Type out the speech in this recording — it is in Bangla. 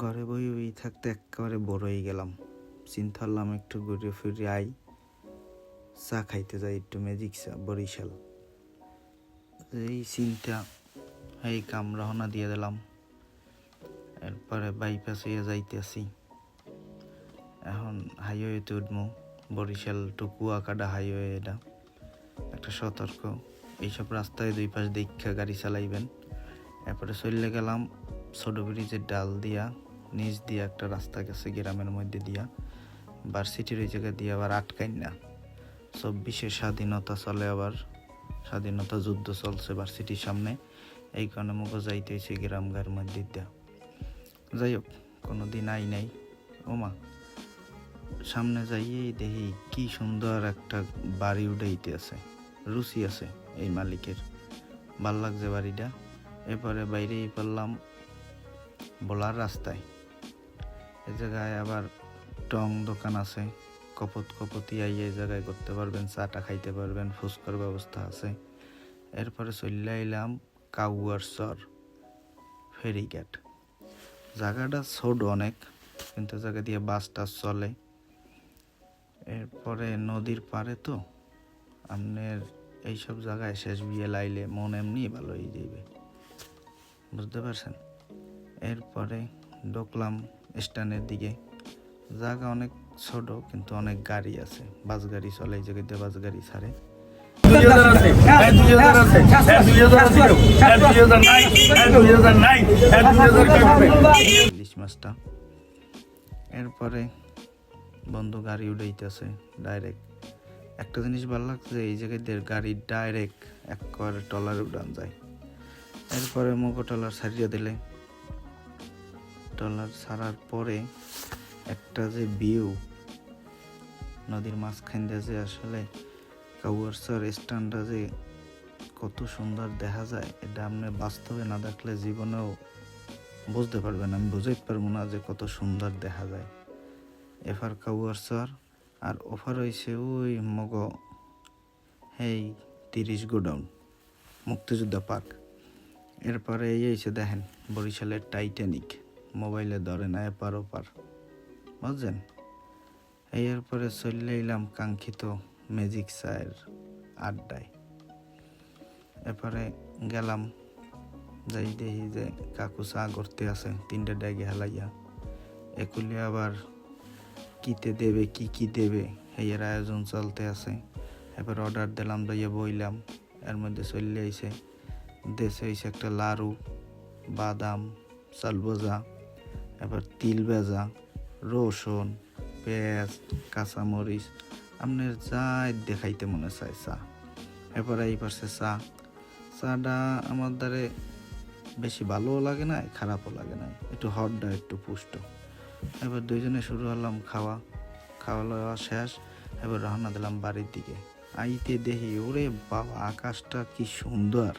ঘরে বই থাকতে একেবারে বড় হয়ে গেলাম। চিন্তা করলাম একটু ঘুরে ফিরে আই, চা খাইতে যাই একটু ম্যাজিক চা বরিশাল। এই চিন্তা এই কাম রওনা দিয়ে দিলাম। এরপরে বাইপাসে যাইতেছি, এখন হাইওয়েতে উঠবো। বরিশাল টু কুয়াকাটা হাইওয়ে, এটা একটা সতর্ক। এইসব রাস্তায় দুই পাশ দেখা গাড়ি চালাইবেন। এরপরে চলে গেলাম ছোট ব্রিজের ডাল দিয়া, নিচ দিয়ে একটা রাস্তা গেছে গ্রামের মধ্যে দিয়া, ভার্সিটির ওই জায়গা দিয়ে আবার আটকাইন না। 24শে স্বাধীনতা চলে, আবার স্বাধীনতা যুদ্ধ চলছে ভার্সিটির সামনে। এই কারণে মুখ যাইতে হয়েছে গ্রামগার মধ্যে দিয়া। যাই হোক, কোনো দিন আই নাই। ওমা, সামনে যাইয়েই দেখি কি সুন্দর একটা বাড়ি উঠাইতে আছে, রুচি আছে এই মালিকের, ভাল লাগছে বাড়িটা। এরপরে বাইরেই পড়লাম বলার রাস্তায়। এই জায়গায় আবার টং দোকান আছে, কপতি আইয়ে এই জায়গায় করতে পারবেন, চাটা খাইতে পারবেন, ফুচকার ব্যবস্থা আছে। এরপরে চলে আইলাম কাউয়ারচর ফেরিঘাট। জায়গাটা ছোট অনেক, কিন্তু জায়গা দিয়ে বাস টাস চলে। এরপরে নদীর পাড়ে তো আপনার এইসব জায়গায় শেষ বিয়ে লাইলে মন এমনি ভালো হয়ে যাইবে, বুঝতে পারছেন। এরপরে ঢুকলাম স্ট্যান্ডের দিকে। জায়গা অনেক ছোট, কিন্তু অনেক গাড়ি আছে, বাস গাড়ি চলে। এই জায়গাতে বাস গাড়ি ছাড়ে। ইলিশ মাছটা। এরপরে বন্ধু গাড়ি উঠাইতেছে ডাইরেক্ট। একটা জিনিস ভালো লাগছে, এই জায়গায় গাড়ি ডাইরেক্ট একবারে টলার উড়ান যায়। এরপরে মুখো টলার ছাড়িয়ে দিলে, টলার ছাড়ার পরে একটা যে ভিউ নদীর মাঝখান দিয়ে, যে আসলে কাউয়ারচর স্ট্যান্ডটা যে কত সুন্দর দেখা যায়, এটা আপনি বাস্তবে না দেখলে জীবনেও বুঝতে পারবেন। আমি বুঝাইতে পারবো না যে কত সুন্দর দেখা যায়। এফার কাউয়ারচর আর ওফার হয়েছে ওই মগ এই 30 গোডাউন মুক্তিযোদ্ধা পার্ক। এরপরে এই হয়েছে দেখেন বরিশালের টাইটানিক, মোবাইলে ধরে না এপার ওপার, বুঝছেন। এরপরে চলে এলাম কাঙ্ক্ষিত ম্যাজিক চায়ের আড্ডায়। এরপরে গেলাম, যাই দেখি যে কাকু চা করতে আছে 3টে ড্যাগে হেলাইয়া। একুলে আবার কিতে দেবে কি দেবে এর আয়োজন চলতে আছে। এবার অর্ডার দিলাম, দিয়ে বইলাম। এর মধ্যে চলে আইছে দেশে হয়েছে একটা লাড়ু, বাদাম, চাল ভাজা, এবার তিল ভাজা, রসুন, পেঁয়াজ, কাঁচামরিচ, আপনার যাই দেখাইতে মনে চায় চা। এরপরে এই পাশে চাটা আমার দ্বারে বেশি ভালোও লাগে না, খারাপও লাগে না, একটু হটডা একটু পুষ্ট। এবার দুইজনে শুরু হলাম খাওয়া দাওয়া শেষ। এবার রওনা দিলাম বাড়ির দিকে। আইতে দেখি ওরে বাবা, আকাশটা কি সুন্দর।